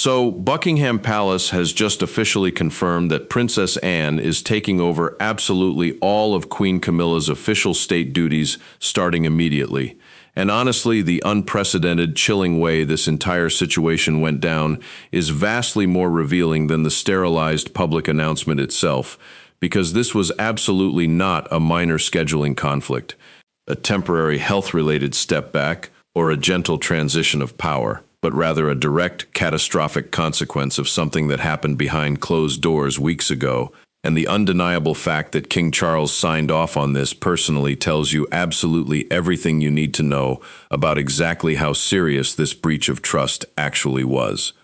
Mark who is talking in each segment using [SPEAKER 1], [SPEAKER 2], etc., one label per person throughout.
[SPEAKER 1] So, Buckingham Palace has just officially confirmed that Princess Anne is taking over absolutely all of Queen Camilla's official state duties starting immediately. And honestly, the unprecedented, chilling way this entire situation went down is vastly more revealing than the sterilized public announcement itself, because this was absolutely not a minor scheduling conflict, a temporary health-related step back, or a gentle transition of power, but rather a direct, catastrophic consequence of something that happened behind closed doors weeks ago, and the undeniable fact that King Charles signed off on this personally tells you absolutely everything you need to know about exactly how serious this breach of trust actually was.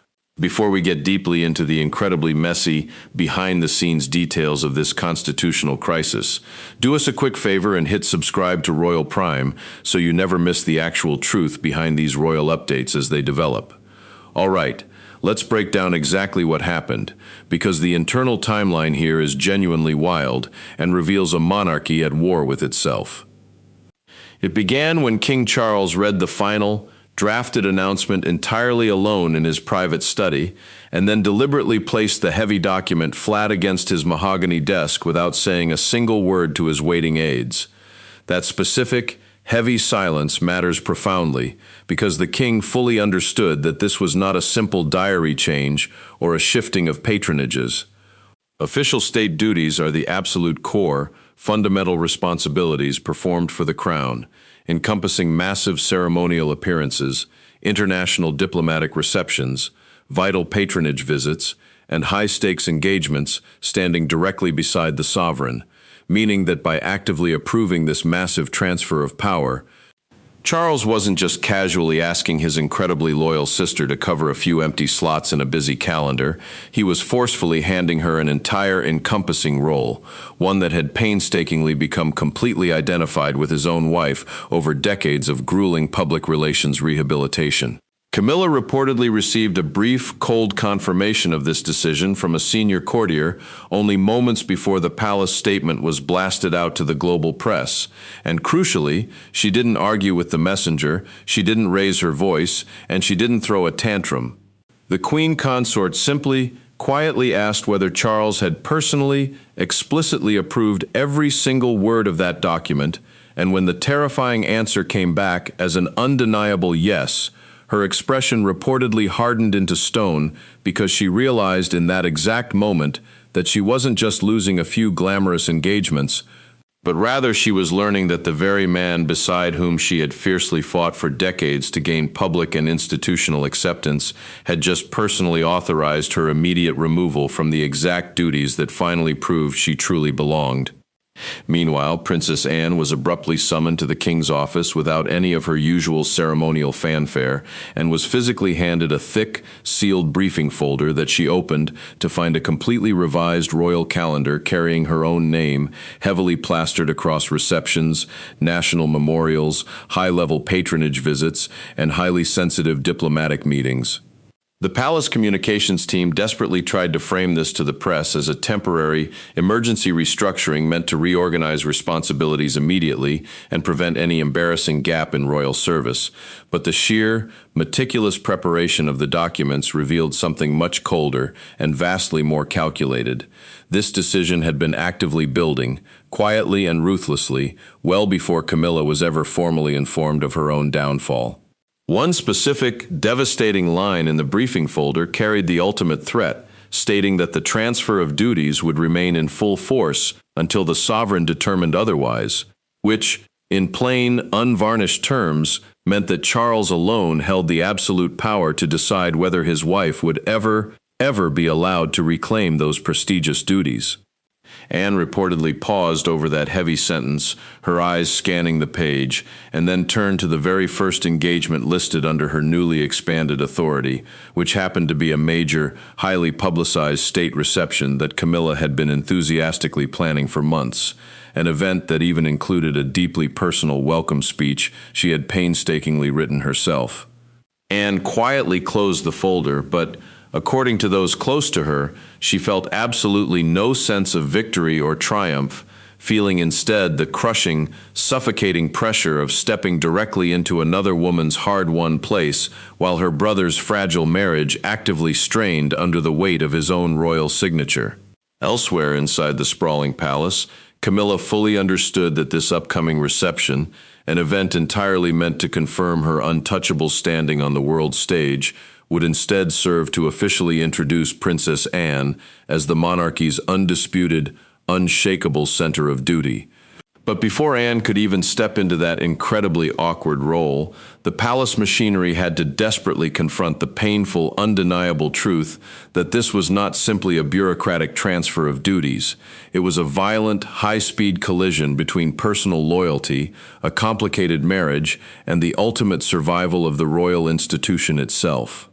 [SPEAKER 1] Before we get deeply into the incredibly messy, behind-the-scenes details of this constitutional crisis, do us a quick favor and hit subscribe to Royal Prime so you never miss the actual truth behind these royal updates as they develop. All right, let's break down exactly what happened, because the internal timeline here is genuinely wild and reveals a monarchy at war with itself. It began when King Charles read the final, drafted announcement entirely alone in his private study, and then deliberately placed the heavy document flat against his mahogany desk without saying a single word to his waiting aides. That specific, heavy silence matters profoundly, because the king fully understood that this was not a simple diary change or a shifting of patronages. Official state duties are the absolute core, fundamental responsibilities performed for the crown, encompassing massive ceremonial appearances, international diplomatic receptions, vital patronage visits, and high-stakes engagements standing directly beside the sovereign, meaning that by actively approving this massive transfer of power, Charles wasn't just casually asking his incredibly loyal sister to cover a few empty slots in a busy calendar. He was forcefully handing her an entire encompassing role, one that had painstakingly become completely identified with his own wife over decades of grueling public relations rehabilitation. Camilla reportedly received a brief, cold confirmation of this decision from a senior courtier only moments before the palace statement was blasted out to the global press. And crucially, she didn't argue with the messenger, she didn't raise her voice, and she didn't throw a tantrum. The queen consort simply, quietly asked whether Charles had personally, explicitly approved every single word of that document, and when the terrifying answer came back as an undeniable yes, her expression reportedly hardened into stone because she realized in that exact moment that she wasn't just losing a few glamorous engagements, but rather she was learning that the very man beside whom she had fiercely fought for decades to gain public and institutional acceptance had just personally authorized her immediate removal from the exact duties that finally proved she truly belonged. Meanwhile, Princess Anne was abruptly summoned to the king's office without any of her usual ceremonial fanfare and was physically handed a thick, sealed briefing folder that she opened to find a completely revised royal calendar carrying her own name, heavily plastered across receptions, national memorials, high-level patronage visits, and highly sensitive diplomatic meetings. The palace communications team desperately tried to frame this to the press as a temporary, emergency restructuring meant to reorganize responsibilities immediately and prevent any embarrassing gap in royal service. But the sheer, meticulous preparation of the documents revealed something much colder and vastly more calculated. This decision had been actively building, quietly and ruthlessly, well before Camilla was ever formally informed of her own downfall. One specific, devastating line in the briefing folder carried the ultimate threat, stating that the transfer of duties would remain in full force until the sovereign determined otherwise, which, in plain, unvarnished terms, meant that Charles alone held the absolute power to decide whether his wife would ever be allowed to reclaim those prestigious duties. Anne reportedly paused over that heavy sentence, her eyes scanning the page, and then turned to the very first engagement listed under her newly expanded authority, which happened to be a major, highly publicized state reception that Camilla had been enthusiastically planning for months, an event that even included a deeply personal welcome speech she had painstakingly written herself. Anne quietly closed the folder, but according to those close to her, she felt absolutely no sense of victory or triumph, feeling instead the crushing, suffocating pressure of stepping directly into another woman's hard-won place while her brother's fragile marriage actively strained under the weight of his own royal signature. Elsewhere inside the sprawling palace, Camilla fully understood that this upcoming reception, an event entirely meant to confirm her untouchable standing on the world stage, would instead serve to officially introduce Princess Anne as the monarchy's undisputed, unshakable center of duty. But before Anne could even step into that incredibly awkward role, the palace machinery had to desperately confront the painful, undeniable truth that this was not simply a bureaucratic transfer of duties. It was a violent, high-speed collision between personal loyalty, a complicated marriage, and the ultimate survival of the royal institution itself.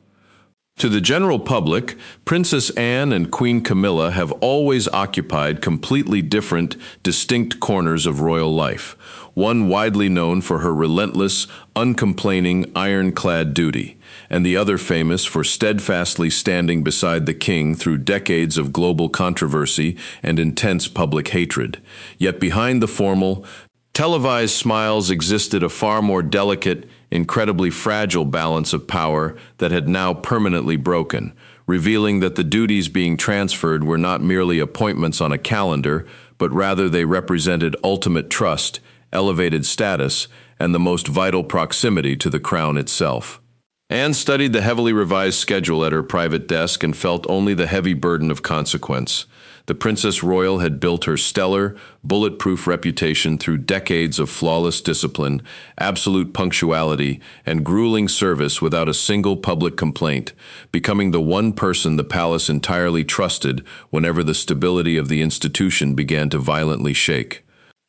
[SPEAKER 1] To the general public, Princess Anne and Queen Camilla have always occupied completely different, distinct corners of royal life, one widely known for her relentless, uncomplaining, ironclad duty, and the other famous for steadfastly standing beside the king through decades of global controversy and intense public hatred. Yet behind the formal, televised smiles existed a far more delicate, incredibly fragile balance of power that had now permanently broken, revealing that the duties being transferred were not merely appointments on a calendar, but rather they represented ultimate trust, elevated status, and the most vital proximity to the crown itself. Anne studied the heavily revised schedule at her private desk and felt only the heavy burden of consequence. The Princess Royal had built her stellar, bulletproof reputation through decades of flawless discipline, absolute punctuality, and grueling service without a single public complaint, becoming the one person the palace entirely trusted whenever the stability of the institution began to violently shake.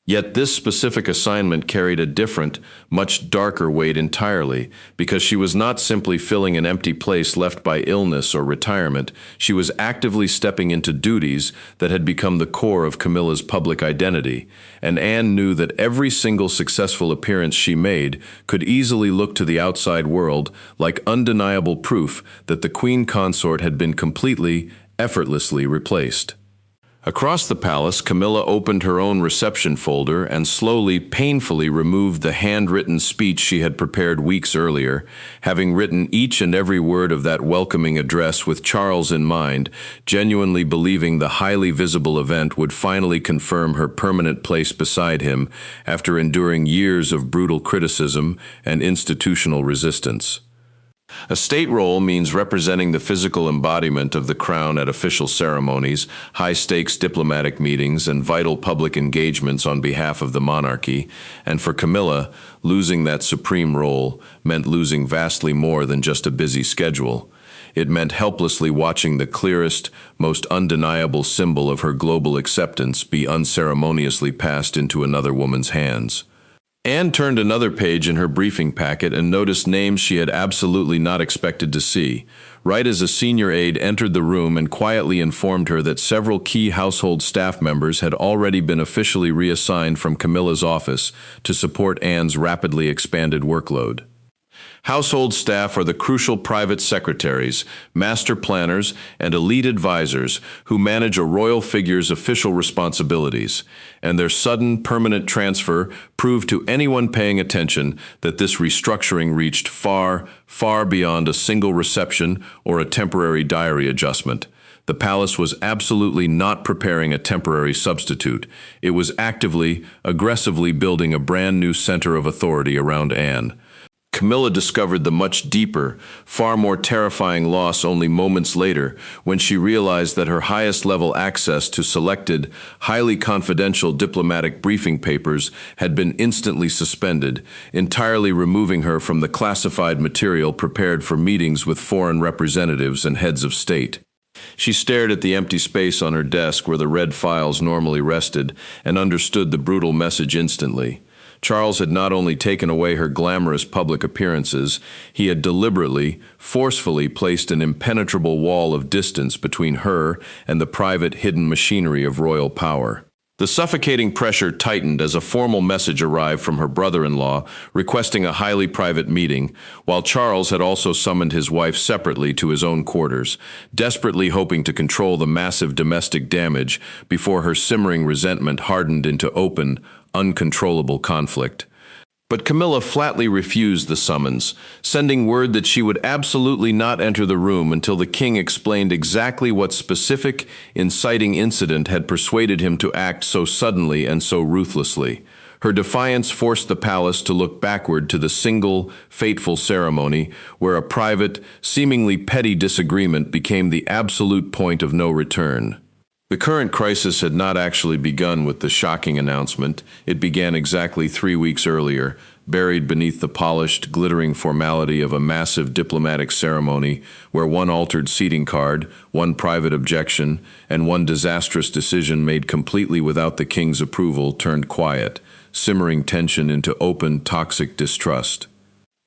[SPEAKER 1] Yet this specific assignment carried a different, much darker weight entirely, because she was not simply filling an empty place left by illness or retirement. She was actively stepping into duties that had become the core of Camilla's public identity, and Anne knew that every single successful appearance she made could easily look to the outside world like undeniable proof that the queen consort had been completely, effortlessly replaced. Across the palace, Camilla opened her own reception folder and slowly, painfully removed the handwritten speech she had prepared weeks earlier, having written each and every word of that welcoming address with Charles in mind, genuinely believing the highly visible event would finally confirm her permanent place beside him after enduring years of brutal criticism and institutional resistance. A state role means representing the physical embodiment of the crown at official ceremonies, high-stakes diplomatic meetings, and vital public engagements on behalf of the monarchy, and for Camilla, losing that supreme role meant losing vastly more than just a busy schedule. It meant helplessly watching the clearest, most undeniable symbol of her global acceptance be unceremoniously passed into another woman's hands. Anne turned another page in her briefing packet and noticed names she had absolutely not expected to see, right as a senior aide entered the room and quietly informed her that several key household staff members had already been officially reassigned from Camilla's office to support Anne's rapidly expanded workload. Household staff are the crucial private secretaries, master planners, and elite advisors who manage a royal figure's official responsibilities, and their sudden, permanent transfer proved to anyone paying attention that this restructuring reached far, far beyond a single reception or a temporary diary adjustment. The palace was absolutely not preparing a temporary substitute. It was actively, aggressively building a brand new center of authority around Anne. Camilla discovered the much deeper, far more terrifying loss only moments later when she realized that her highest-level access to selected, highly confidential diplomatic briefing papers had been instantly suspended, entirely removing her from the classified material prepared for meetings with foreign representatives and heads of state. She stared at the empty space on her desk where the red files normally rested and understood the brutal message instantly. Charles had not only taken away her glamorous public appearances, he had deliberately, forcefully placed an impenetrable wall of distance between her and the private hidden machinery of royal power. The suffocating pressure tightened as a formal message arrived from her brother-in-law requesting a highly private meeting, while Charles had also summoned his wife separately to his own quarters, desperately hoping to control the massive domestic damage before her simmering resentment hardened into open, uncontrollable conflict. But Camilla flatly refused the summons, sending word that she would absolutely not enter the room until the king explained exactly what specific, inciting incident had persuaded him to act so suddenly and so ruthlessly. Her defiance forced the palace to look backward to the single, fateful ceremony where a private, seemingly petty disagreement became the absolute point of no return. The current crisis had not actually begun with the shocking announcement. It began exactly 3 weeks earlier, buried beneath the polished, glittering formality of a massive diplomatic ceremony where one altered seating card, one private objection, and one disastrous decision made completely without the king's approval turned quiet, simmering tension into open, toxic distrust.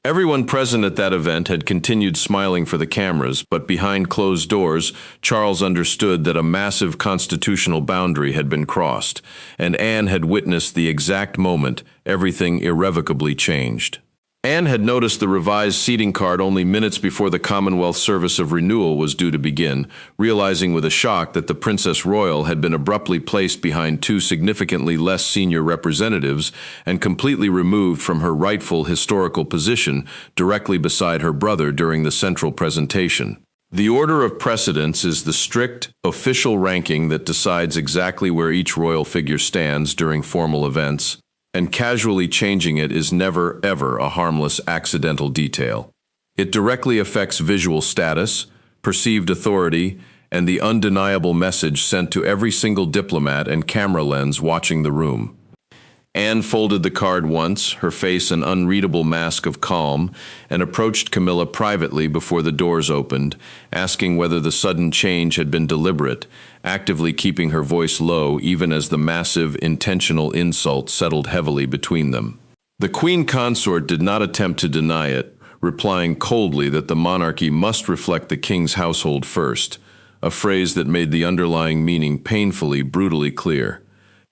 [SPEAKER 1] Everyone present at that event had continued smiling for the cameras, but behind closed doors, Charles understood that a massive constitutional boundary had been crossed, and Anne had witnessed the exact moment everything irrevocably changed. Anne had noticed the revised seating card only minutes before the Commonwealth Service of Renewal was due to begin, realizing with a shock that the Princess Royal had been abruptly placed behind two significantly less senior representatives and completely removed from her rightful historical position directly beside her brother during the central presentation. The order of precedence is the strict, official ranking that decides exactly where each royal figure stands during formal events, and casually changing it is never, ever a harmless accidental detail. It directly affects visual status, perceived authority, and the undeniable message sent to every single diplomat and camera lens watching the room. Anne folded the card once, her face an unreadable mask of calm, and approached Camilla privately before the doors opened, asking whether the sudden change had been deliberate, actively keeping her voice low even as the massive, intentional insult settled heavily between them. The queen consort did not attempt to deny it, replying coldly that the monarchy must reflect the king's household first, a phrase that made the underlying meaning painfully, brutally clear.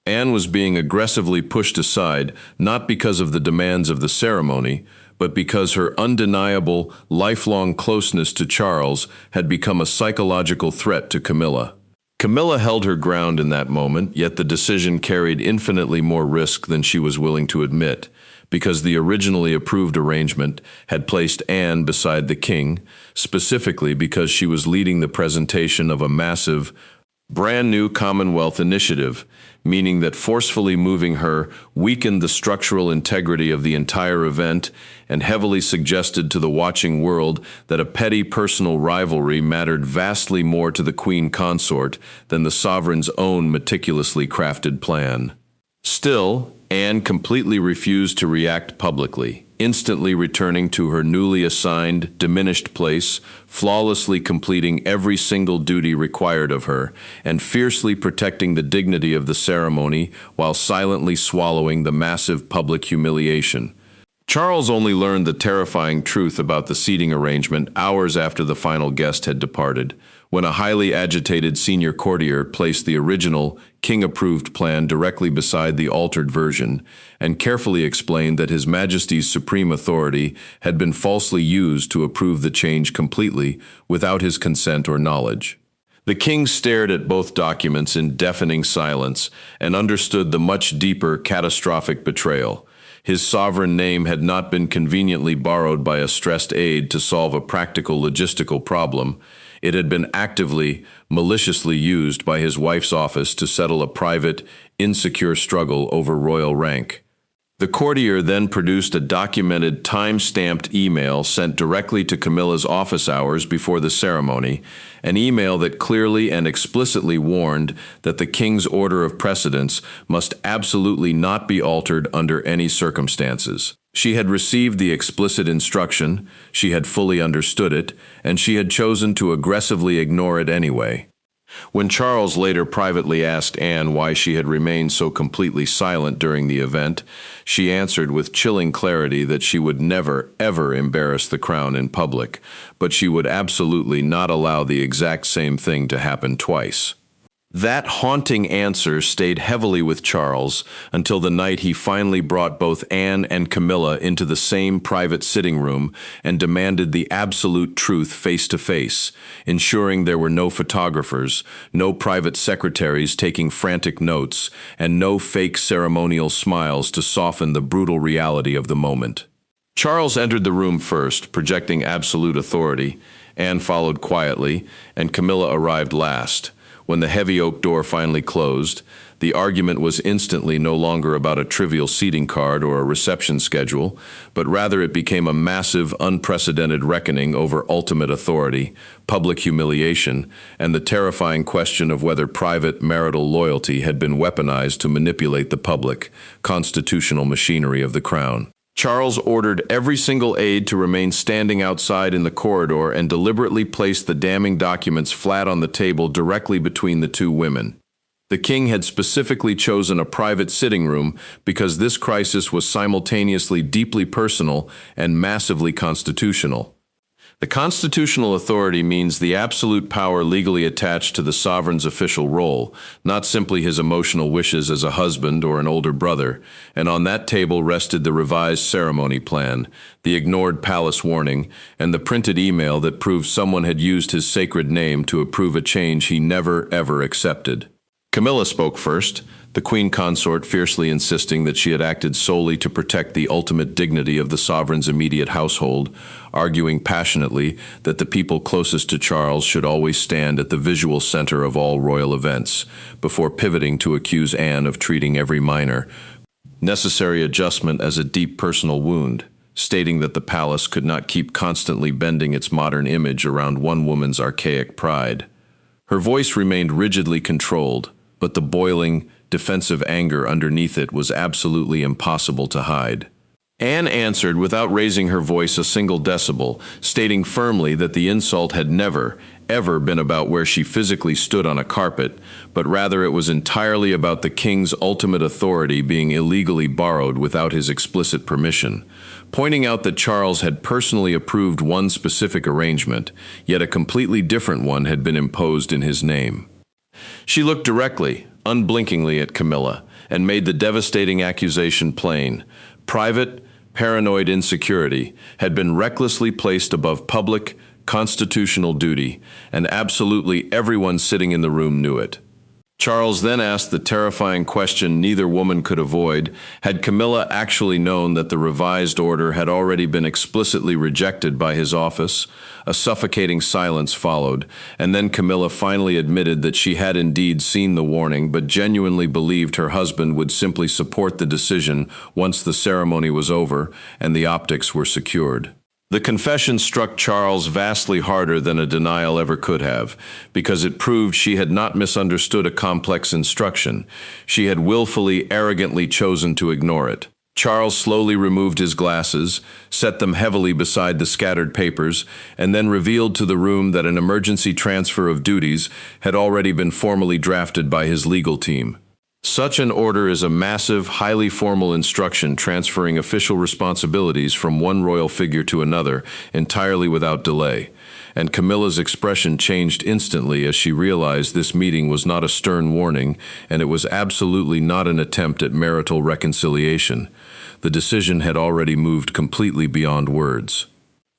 [SPEAKER 1] Anne was being aggressively pushed aside, not because of the demands of the ceremony, but because her undeniable, lifelong closeness to Charles had become a psychological threat to Camilla. Camilla held her ground in that moment, yet the decision carried infinitely more risk than she was willing to admit, because the originally approved arrangement had placed Anne beside the king, specifically because she was leading the presentation of a massive, brand new Commonwealth initiative, meaning that forcefully moving her weakened the structural integrity of the entire event and heavily suggested to the watching world that a petty personal rivalry mattered vastly more to the queen consort than the sovereign's own meticulously crafted plan. Still, Anne completely refused to react publicly, instantly returning to her newly assigned, diminished place, flawlessly completing every single duty required of her, and fiercely protecting the dignity of the ceremony while silently swallowing the massive public humiliation. Charles only learned the terrifying truth about the seating arrangement hours after the final guest had departed, when a highly agitated senior courtier placed the original, king-approved plan directly beside the altered version, and carefully explained that His Majesty's supreme authority had been falsely used to approve the change completely, without his consent or knowledge. The king stared at both documents in deafening silence, and understood the much deeper, catastrophic betrayal. His sovereign name had not been conveniently borrowed by a stressed aide to solve a practical logistical problem. It had been actively, maliciously used by his wife's office to settle a private, insecure struggle over royal rank. The courtier then produced a documented, time-stamped email sent directly to Camilla's office hours before the ceremony, an email that clearly and explicitly warned that the king's order of precedence must absolutely not be altered under any circumstances. She had received the explicit instruction, she had fully understood it, and she had chosen to aggressively ignore it anyway. When Charles later privately asked Anne why she had remained so completely silent during the event, she answered with chilling clarity that she would never, ever embarrass the crown in public, but she would absolutely not allow the exact same thing to happen twice. That haunting answer stayed heavily with Charles until the night he finally brought both Anne and Camilla into the same private sitting room and demanded the absolute truth face to face, ensuring there were no photographers, no private secretaries taking frantic notes, and no fake ceremonial smiles to soften the brutal reality of the moment. Charles entered the room first, projecting absolute authority. Anne followed quietly, and Camilla arrived last. When the heavy oak door finally closed, the argument was instantly no longer about a trivial seating card or a reception schedule, but rather it became a massive, unprecedented reckoning over ultimate authority, public humiliation, and the terrifying question of whether private marital loyalty had been weaponized to manipulate the public, constitutional machinery of the crown. Charles ordered every single aide to remain standing outside in the corridor and deliberately placed the damning documents flat on the table directly between the two women. The king had specifically chosen a private sitting room because this crisis was simultaneously deeply personal and massively constitutional. The constitutional authority means the absolute power legally attached to the sovereign's official role, not simply his emotional wishes as a husband or an older brother, and on that table rested the revised ceremony plan, the ignored palace warning, and the printed email that proved someone had used his sacred name to approve a change he never, ever accepted. Camilla spoke first, the queen consort fiercely insisting that she had acted solely to protect the ultimate dignity of the sovereign's immediate household, arguing passionately that the people closest to Charles should always stand at the visual center of all royal events, before pivoting to accuse Anne of treating every minor necessary adjustment as a deep personal wound, stating that the palace could not keep constantly bending its modern image around one woman's archaic pride. Her voice remained rigidly controlled, but the boiling, defensive anger underneath it was absolutely impossible to hide. Anne answered without raising her voice a single decibel, stating firmly that the insult had never, ever been about where she physically stood on a carpet, but rather it was entirely about the king's ultimate authority being illegally borrowed without his explicit permission, pointing out that Charles had personally approved one specific arrangement, yet a completely different one had been imposed in his name. She looked directly, unblinkingly at Camilla, and made the devastating accusation plain. Private, paranoid insecurity had been recklessly placed above public, constitutional duty, and absolutely everyone sitting in the room knew it. Charles then asked the terrifying question neither woman could avoid: had Camilla actually known that the revised order had already been explicitly rejected by his office? A suffocating silence followed, and then Camilla finally admitted that she had indeed seen the warning, but genuinely believed her husband would simply support the decision once the ceremony was over and the optics were secured. The confession struck Charles vastly harder than a denial ever could have, because it proved she had not misunderstood a complex instruction. She had willfully, arrogantly chosen to ignore it. Charles slowly removed his glasses, set them heavily beside the scattered papers, and then revealed to the room that an emergency transfer of duties had already been formally drafted by his legal team. Such an order is a massive, highly formal instruction transferring official responsibilities from one royal figure to another, entirely without delay. And Camilla's expression changed instantly as she realized this meeting was not a stern warning, and it was absolutely not an attempt at marital reconciliation. The decision had already moved completely beyond words.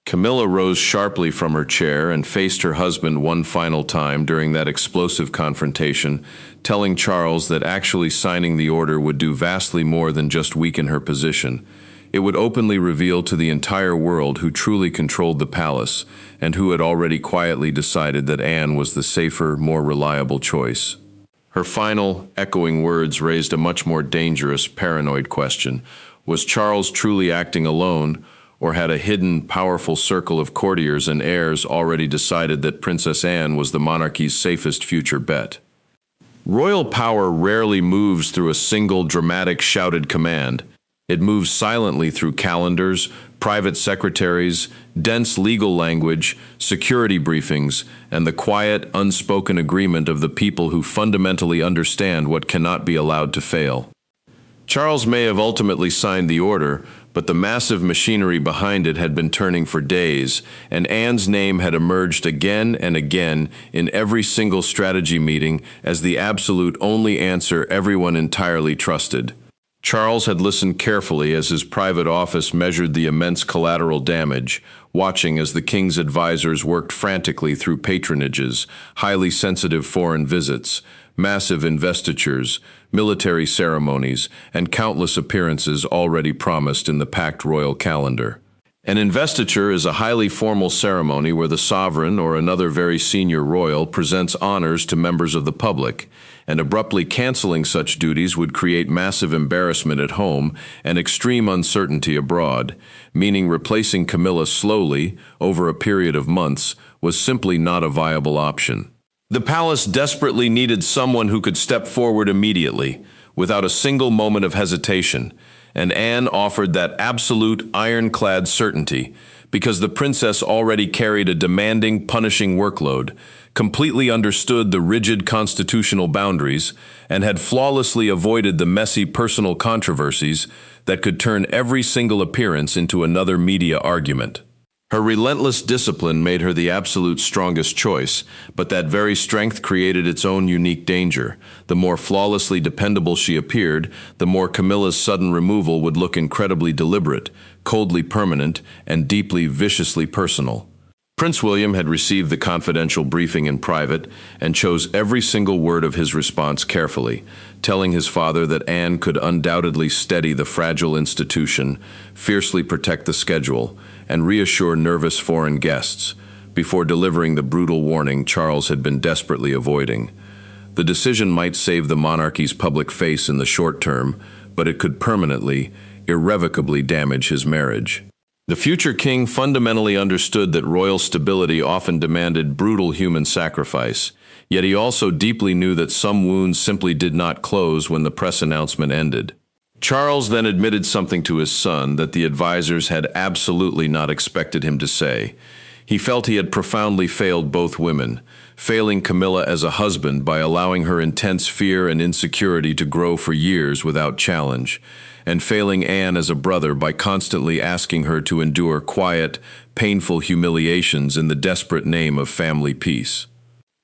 [SPEAKER 1] Camilla rose sharply from her chair and faced her husband one final time during that explosive confrontation, telling Charles that actually signing the order would do vastly more than just weaken her position. It would openly reveal to the entire world who truly controlled the palace and who had already quietly decided that Anne was the safer, more reliable choice. Her final, echoing words raised a much more dangerous, paranoid question. Was Charles truly acting alone, or had a hidden, powerful circle of courtiers and heirs already decided that Princess Anne was the monarchy's safest future bet? Royal power rarely moves through a single dramatic shouted command. It moves silently through calendars, private secretaries, dense legal language, security briefings, and the quiet, unspoken agreement of the people who fundamentally understand what cannot be allowed to fail. Charles may have ultimately signed the order, but the massive machinery behind it had been turning for days, and Anne's name had emerged again and again in every single strategy meeting as the absolute only answer everyone entirely trusted. Charles had listened carefully as his private office measured the immense collateral damage, watching as the king's advisors worked frantically through patronages, highly sensitive foreign visits, massive investitures, military ceremonies, and countless appearances already promised in the packed royal calendar. An investiture is a highly formal ceremony where the sovereign or another very senior royal presents honors to members of the public, and abruptly canceling such duties would create massive embarrassment at home and extreme uncertainty abroad, meaning replacing Camilla slowly, over a period of months, was simply not a viable option. The palace desperately needed someone who could step forward immediately, without a single moment of hesitation, and Anne offered that absolute ironclad certainty because the princess already carried a demanding, punishing workload, completely understood the rigid constitutional boundaries, and had flawlessly avoided the messy personal controversies that could turn every single appearance into another media argument. Her relentless discipline made her the absolute strongest choice, but that very strength created its own unique danger. The more flawlessly dependable she appeared, the more Camilla's sudden removal would look incredibly deliberate, coldly permanent, and deeply, viciously personal. Prince William had received the confidential briefing in private and chose every single word of his response carefully, telling his father that Anne could undoubtedly steady the fragile institution, fiercely protect the schedule, and reassure nervous foreign guests, before delivering the brutal warning Charles had been desperately avoiding. The decision might save the monarchy's public face in the short term, but it could permanently, irrevocably damage his marriage. The future king fundamentally understood that royal stability often demanded brutal human sacrifice, yet he also deeply knew that some wounds simply did not close when the press announcement ended. Charles then admitted something to his son that the advisors had absolutely not expected him to say. He felt he had profoundly failed both women, failing Camilla as a husband by allowing her intense fear and insecurity to grow for years without challenge, and failing Anne as a brother by constantly asking her to endure quiet, painful humiliations in the desperate name of family peace.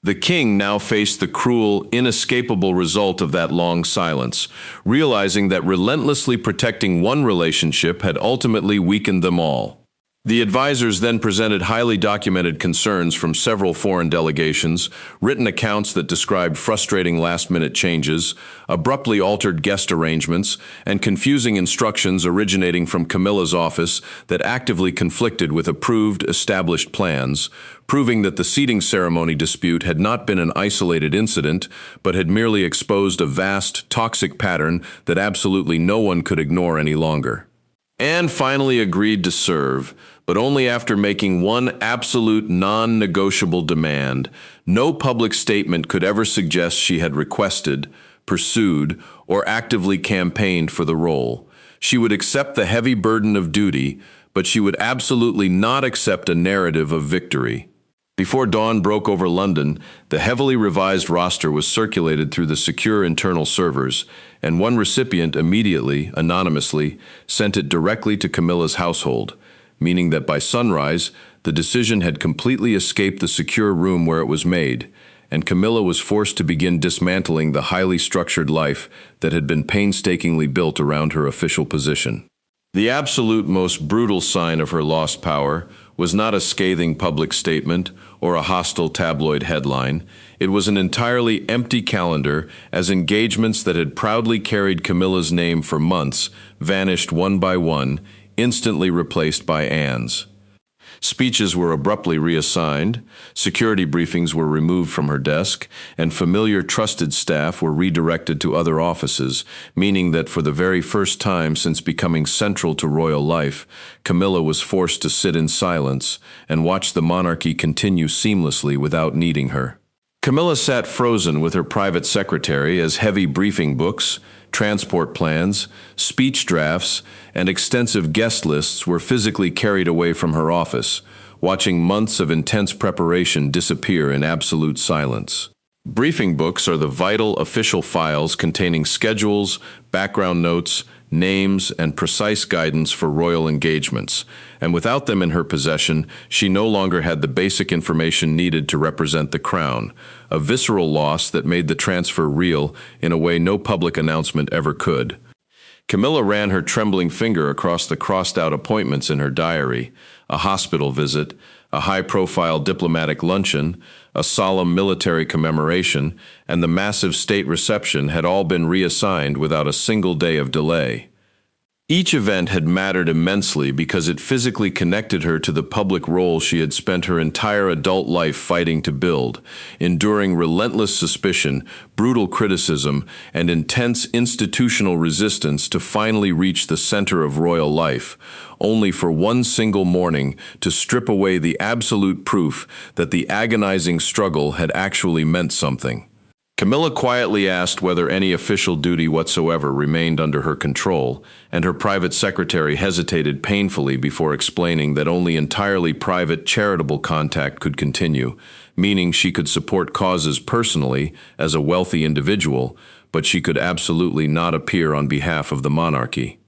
[SPEAKER 1] The king now faced the cruel, inescapable result of that long silence, realizing that relentlessly protecting one relationship had ultimately weakened them all. The advisors then presented highly documented concerns from several foreign delegations, written accounts that described frustrating last-minute changes, abruptly altered guest arrangements, and confusing instructions originating from Camilla's office that actively conflicted with approved, established plans, proving that the seating ceremony dispute had not been an isolated incident, but had merely exposed a vast, toxic pattern that absolutely no one could ignore any longer. Anne finally agreed to serve, but only after making one absolute non-negotiable demand. No public statement could ever suggest she had requested, pursued, or actively campaigned for the role. She would accept the heavy burden of duty, but she would absolutely not accept a narrative of victory. Before dawn broke over London, the heavily revised roster was circulated through the secure internal servers, and one recipient immediately, anonymously, sent it directly to Camilla's household, meaning that by sunrise, the decision had completely escaped the secure room where it was made, and Camilla was forced to begin dismantling the highly structured life that had been painstakingly built around her official position. The absolute most brutal sign of her lost power was not a scathing public statement or a hostile tabloid headline. It was an entirely empty calendar, as engagements that had proudly carried Camilla's name for months vanished one by one, instantly replaced by Anne's. Speeches were abruptly reassigned, security briefings were removed from her desk, and familiar trusted staff were redirected to other offices, meaning that for the very first time since becoming central to royal life, Camilla was forced to sit in silence and watch the monarchy continue seamlessly without needing her. Camilla sat frozen with her private secretary as heavy briefing books, transport plans, speech drafts, and extensive guest lists were physically carried away from her office, watching months of intense preparation disappear in absolute silence. Briefing books are the vital official files containing schedules, background notes, names, and precise guidance for royal engagements, and without them in her possession, she no longer had the basic information needed to represent the crown, a visceral loss that made the transfer real in a way no public announcement ever could. Camilla ran her trembling finger across the crossed-out appointments in her diary: a hospital visit, a high-profile diplomatic luncheon, a solemn military commemoration, and the massive state reception had all been reassigned without a single day of delay. Each event had mattered immensely because it physically connected her to the public role she had spent her entire adult life fighting to build, enduring relentless suspicion, brutal criticism, and intense institutional resistance to finally reach the center of royal life, only for one single morning to strip away the absolute proof that the agonizing struggle had actually meant something. Camilla quietly asked whether any official duty whatsoever remained under her control, and her private secretary hesitated painfully before explaining that only entirely private charitable contact could continue, meaning she could support causes personally as a wealthy individual, but she could absolutely not appear on behalf of the monarchy.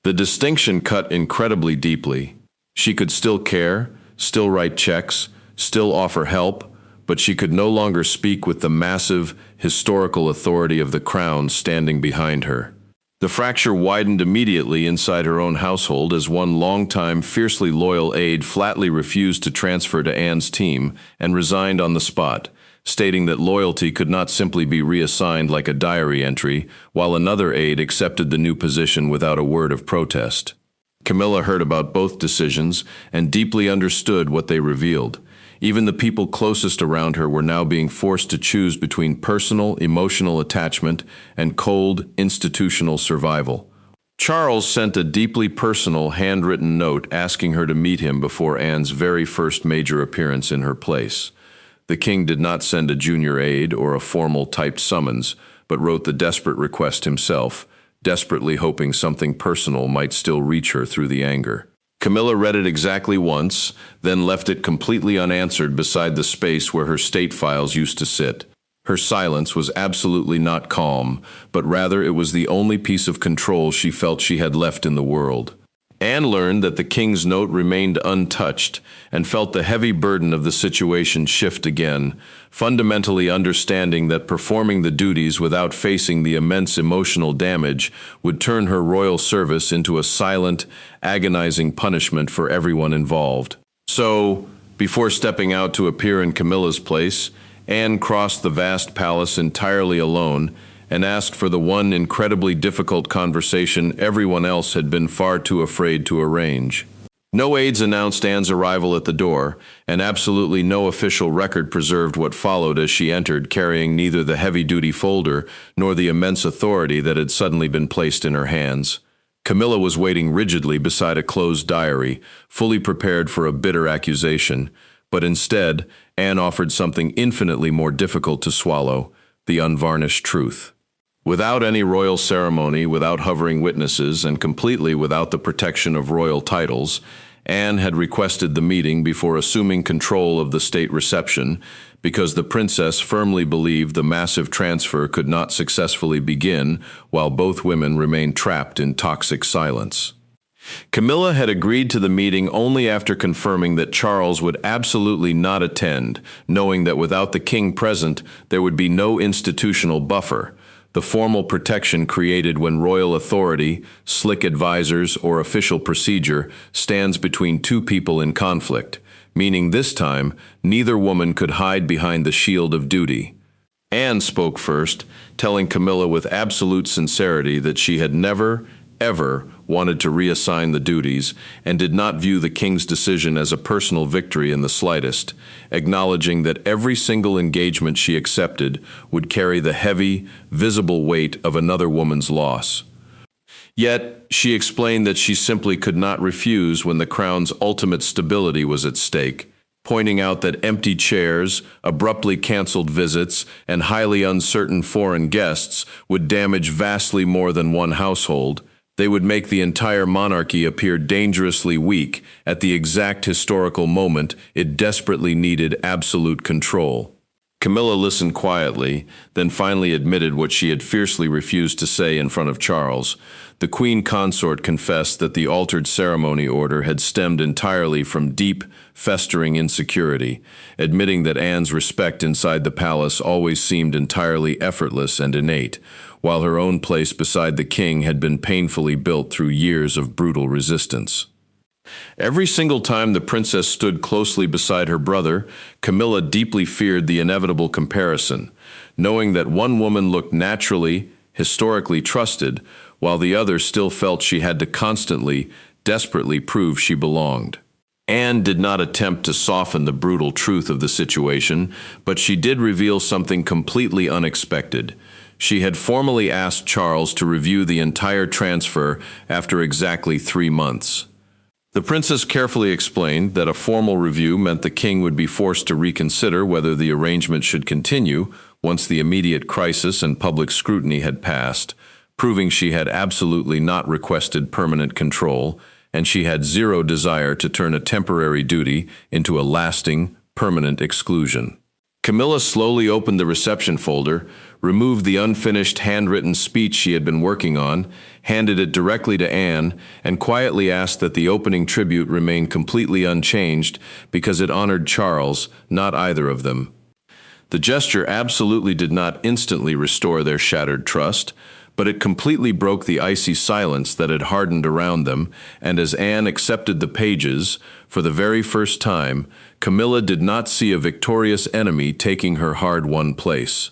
[SPEAKER 1] The distinction cut incredibly deeply. She could still care, still write checks, still offer help, but she could no longer speak with the massive, historical authority of the crown standing behind her. The fracture widened immediately inside her own household as one longtime, fiercely loyal aide flatly refused to transfer to Anne's team and resigned on the spot, stating that loyalty could not simply be reassigned like a diary entry, while another aide accepted the new position without a word of protest. Camilla heard about both decisions and deeply understood what they revealed. Even the people closest around her were now being forced to choose between personal, emotional attachment and cold, institutional survival. Charles sent a deeply personal, handwritten note asking her to meet him before Anne's very first major appearance in her place. The king did not send a junior aide or a formal typed summons, but wrote the desperate request himself, desperately hoping something personal might still reach her through the anger. Camilla read it exactly once, then left it completely unanswered beside the space where her state files used to sit. Her silence was absolutely not calm, but rather it was the only piece of control she felt she had left in the world. Anne learned that the king's note remained untouched and felt the heavy burden of the situation shift again, fundamentally understanding that performing the duties without facing the immense emotional damage would turn her royal service into a silent, agonizing punishment for everyone involved. So, before stepping out to appear in Camilla's place, Anne crossed the vast palace entirely alone and asked for the one incredibly difficult conversation everyone else had been far too afraid to arrange. No aides announced Anne's arrival at the door, and absolutely no official record preserved what followed as she entered, carrying neither the heavy-duty folder nor the immense authority that had suddenly been placed in her hands. Camilla was waiting rigidly beside a closed diary, fully prepared for a bitter accusation, but instead, Anne offered something infinitely more difficult to swallow: the unvarnished truth. Without any royal ceremony, without hovering witnesses, and completely without the protection of royal titles, Anne had requested the meeting before assuming control of the state reception because the princess firmly believed the massive transfer could not successfully begin while both women remained trapped in toxic silence. Camilla had agreed to the meeting only after confirming that Charles would absolutely not attend, knowing that without the king present, there would be no institutional buffer, the formal protection created when royal authority, slick advisors, or official procedure stands between two people in conflict, meaning this time neither woman could hide behind the shield of duty. Anne spoke first, telling Camilla with absolute sincerity that she had never, ever wanted to reassign the duties and did not view the king's decision as a personal victory in the slightest, acknowledging that every single engagement she accepted would carry the heavy, visible weight of another woman's loss. Yet, she explained that she simply could not refuse when the crown's ultimate stability was at stake, pointing out that empty chairs, abruptly canceled visits, and highly uncertain foreign guests would damage vastly more than one household. They would make the entire monarchy appear dangerously weak at the exact historical moment it desperately needed absolute control. Camilla listened quietly, then finally admitted what she had fiercely refused to say in front of Charles. The queen consort confessed that the altered ceremony order had stemmed entirely from deep, festering insecurity, admitting that Anne's respect inside the palace always seemed entirely effortless and innate, while her own place beside the king had been painfully built through years of brutal resistance. Every single time the princess stood closely beside her brother, Camilla deeply feared the inevitable comparison, knowing that one woman looked naturally, historically trusted, while the other still felt she had to constantly, desperately prove she belonged. Anne did not attempt to soften the brutal truth of the situation, but she did reveal something completely unexpected. She had formally asked Charles to review the entire transfer after exactly 3 months. The princess carefully explained that a formal review meant the king would be forced to reconsider whether the arrangement should continue once the immediate crisis and public scrutiny had passed, proving she had absolutely not requested permanent control, and she had zero desire to turn a temporary duty into a lasting, permanent exclusion. Camilla slowly opened the reception folder, removed the unfinished handwritten speech she had been working on, handed it directly to Anne, and quietly asked that the opening tribute remain completely unchanged because it honored Charles, not either of them. The gesture absolutely did not instantly restore their shattered trust, but it completely broke the icy silence that had hardened around them, and as Anne accepted the pages, for the very first time, Camilla did not see a victorious enemy taking her hard-won place.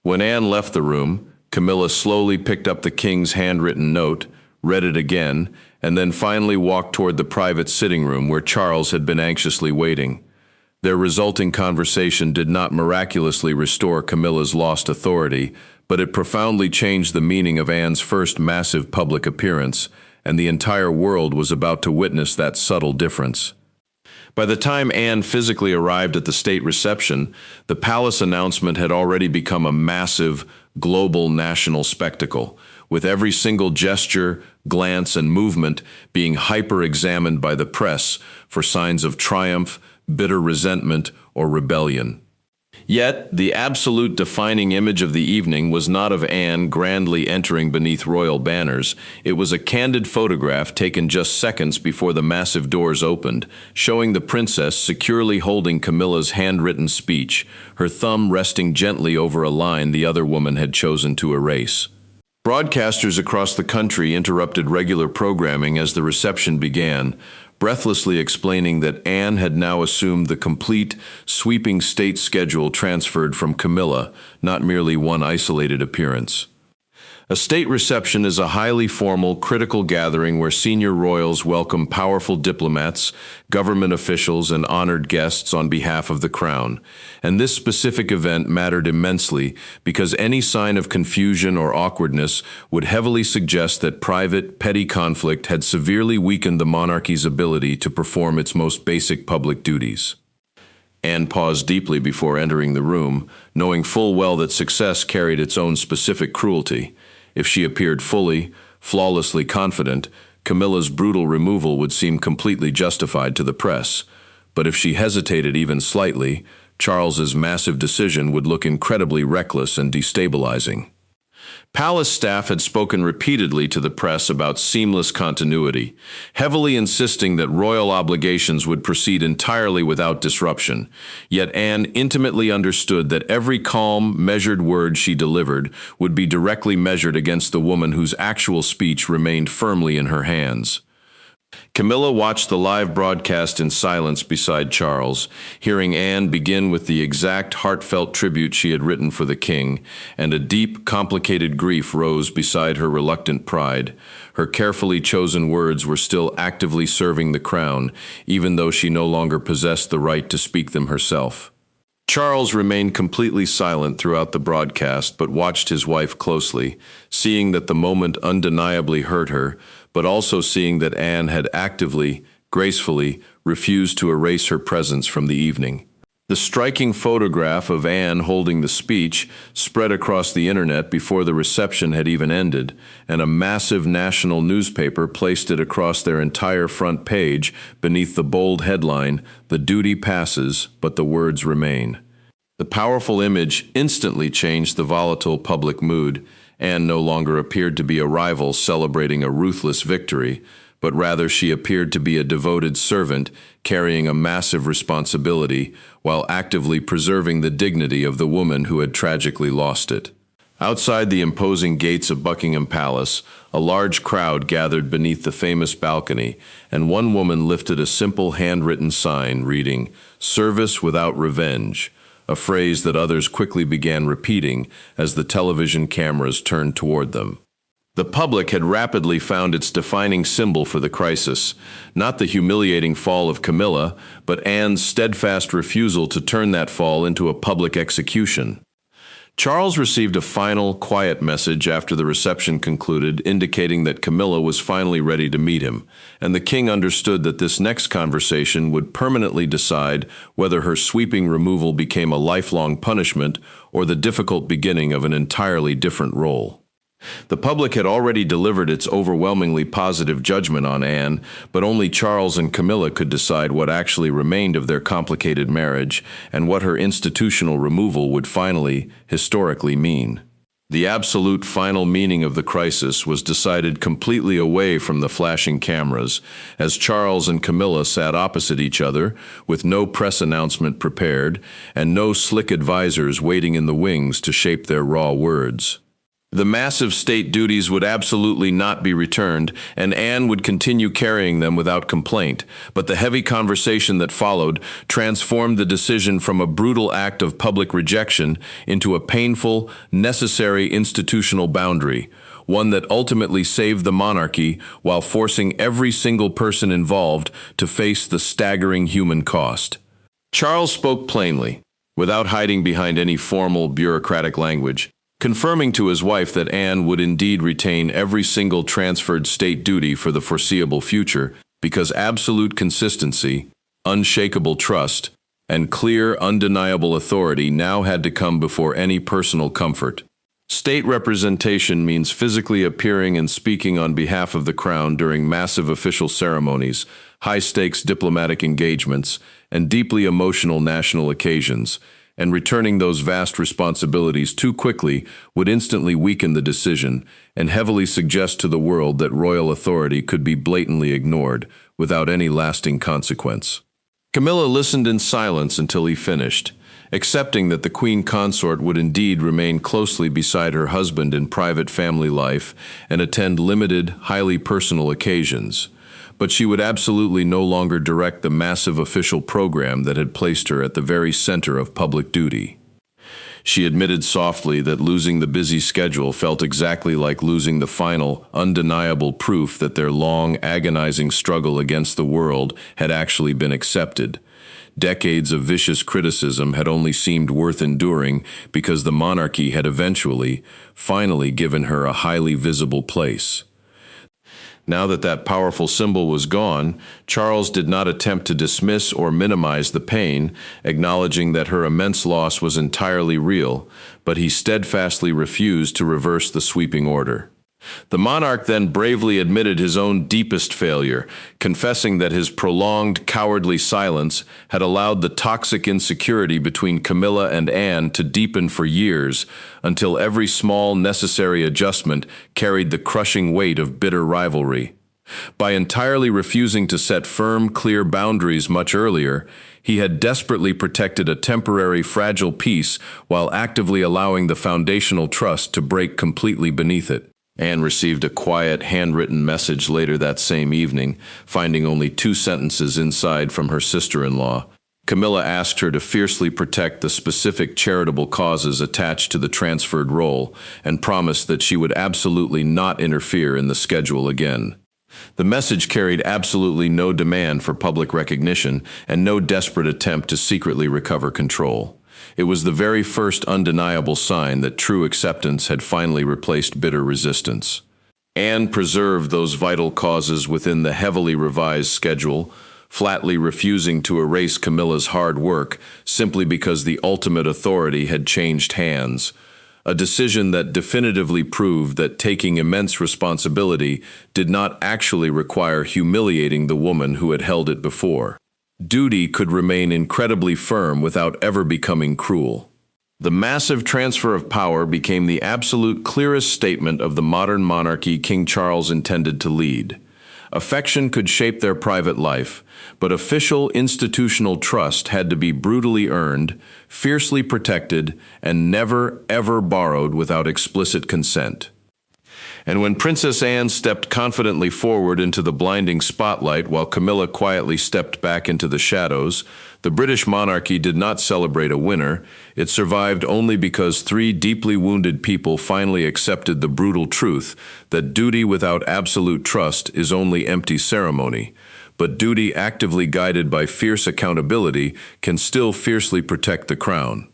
[SPEAKER 1] When Anne left the room, Camilla slowly picked up the king's handwritten note, read it again, and then finally walked toward the private sitting room where Charles had been anxiously waiting. Their resulting conversation did not miraculously restore Camilla's lost authority, but it profoundly changed the meaning of Anne's first massive public appearance, and the entire world was about to witness that subtle difference. By the time Anne physically arrived at the state reception, the palace announcement had already become a massive, global national spectacle, with every single gesture, glance, and movement being hyper-examined by the press for signs of triumph, bitter resentment, or rebellion. Yet, the absolute defining image of the evening was not of Anne grandly entering beneath royal banners. It was a candid photograph taken just seconds before the massive doors opened, showing the princess securely holding Camilla's handwritten speech, her thumb resting gently over a line the other woman had chosen to erase. Broadcasters across the country interrupted regular programming as the reception began, breathlessly explaining that Anne had now assumed the complete, sweeping state schedule transferred from Camilla, not merely one isolated appearance. A state reception is a highly formal, critical gathering where senior royals welcome powerful diplomats, government officials, and honored guests on behalf of the crown. And this specific event mattered immensely because any sign of confusion or awkwardness would heavily suggest that private, petty conflict had severely weakened the monarchy's ability to perform its most basic public duties. Anne paused deeply before entering the room, knowing full well that success carried its own specific cruelty. If she appeared fully, flawlessly confident, Camilla's brutal removal would seem completely justified to the press. But if she hesitated even slightly, Charles's massive decision would look incredibly reckless and destabilizing. Palace staff had spoken repeatedly to the press about seamless continuity, heavily insisting that royal obligations would proceed entirely without disruption. Yet Anne intimately understood that every calm, measured word she delivered would be directly measured against the woman whose actual speech remained firmly in her hands. Camilla watched the live broadcast in silence beside Charles, hearing Anne begin with the exact heartfelt tribute she had written for the king, and a deep, complicated grief rose beside her reluctant pride. Her carefully chosen words were still actively serving the crown, even though she no longer possessed the right to speak them herself. Charles remained completely silent throughout the broadcast, but watched his wife closely, seeing that the moment undeniably hurt her, but also seeing that Anne had actively, gracefully, refused to erase her presence from the evening. The striking photograph of Anne holding the speech spread across the internet before the reception had even ended, and a massive national newspaper placed it across their entire front page beneath the bold headline, "The duty passes, but the words remain." The powerful image instantly changed the volatile public mood. Anne no longer appeared to be a rival celebrating a ruthless victory, but rather she appeared to be a devoted servant carrying a massive responsibility while actively preserving the dignity of the woman who had tragically lost it. Outside the imposing gates of Buckingham Palace, a large crowd gathered beneath the famous balcony, and one woman lifted a simple handwritten sign reading, "Service without revenge," a phrase that others quickly began repeating as the television cameras turned toward them. The public had rapidly found its defining symbol for the crisis, not the humiliating fall of Camilla, but Anne's steadfast refusal to turn that fall into a public execution. Charles received a final, quiet message after the reception concluded, indicating that Camilla was finally ready to meet him, and the king understood that this next conversation would permanently decide whether her sweeping removal became a lifelong punishment or the difficult beginning of an entirely different role. The public had already delivered its overwhelmingly positive judgment on Anne, but only Charles and Camilla could decide what actually remained of their complicated marriage and what her institutional removal would finally, historically mean. The absolute final meaning of the crisis was decided completely away from the flashing cameras, as Charles and Camilla sat opposite each other, with no press announcement prepared and no slick advisors waiting in the wings to shape their raw words. The massive state duties would absolutely not be returned, and Anne would continue carrying them without complaint, but the heavy conversation that followed transformed the decision from a brutal act of public rejection into a painful, necessary institutional boundary, one that ultimately saved the monarchy while forcing every single person involved to face the staggering human cost. Charles spoke plainly, without hiding behind any formal bureaucratic language, confirming to his wife that Anne would indeed retain every single transferred state duty for the foreseeable future because absolute consistency, unshakable trust, and clear, undeniable authority now had to come before any personal comfort. State representation means physically appearing and speaking on behalf of the crown during massive official ceremonies, high-stakes diplomatic engagements, and deeply emotional national occasions, and returning those vast responsibilities too quickly would instantly weaken the decision and heavily suggest to the world that royal authority could be blatantly ignored without any lasting consequence. Camilla listened in silence until he finished, accepting that the queen consort would indeed remain closely beside her husband in private family life and attend limited, highly personal occasions. But she would absolutely no longer direct the massive official program that had placed her at the very center of public duty. She admitted softly that losing the busy schedule felt exactly like losing the final, undeniable proof that their long, agonizing struggle against the world had actually been accepted. Decades of vicious criticism had only seemed worth enduring because the monarchy had eventually, finally given her a highly visible place. Now that that powerful symbol was gone, Charles did not attempt to dismiss or minimize the pain, acknowledging that her immense loss was entirely real, but he steadfastly refused to reverse the sweeping order. The monarch then bravely admitted his own deepest failure, confessing that his prolonged, cowardly silence had allowed the toxic insecurity between Camilla and Anne to deepen for years, until every small, necessary adjustment carried the crushing weight of bitter rivalry. By entirely refusing to set firm, clear boundaries much earlier, he had desperately protected a temporary, fragile peace while actively allowing the foundational trust to break completely beneath it. Anne received a quiet, handwritten message later that same evening, finding only 2 sentences inside from her sister-in-law. Camilla asked her to fiercely protect the specific charitable causes attached to the transferred role and promised that she would absolutely not interfere in the schedule again. The message carried absolutely no demand for public recognition and no desperate attempt to secretly recover control. It was the very first undeniable sign that true acceptance had finally replaced bitter resistance. Anne preserved those vital causes within the heavily revised schedule, flatly refusing to erase Camilla's hard work simply because the ultimate authority had changed hands, a decision that definitively proved that taking immense responsibility did not actually require humiliating the woman who had held it before. Duty could remain incredibly firm without ever becoming cruel. The massive transfer of power became the absolute clearest statement of the modern monarchy King Charles intended to lead. Affection could shape their private life, but official institutional trust had to be brutally earned, fiercely protected, and never, ever borrowed without explicit consent. And when Princess Anne stepped confidently forward into the blinding spotlight while Camilla quietly stepped back into the shadows, the British monarchy did not celebrate a winner. It survived only because three deeply wounded people finally accepted the brutal truth that duty without absolute trust is only empty ceremony. But duty actively guided by fierce accountability can still fiercely protect the crown.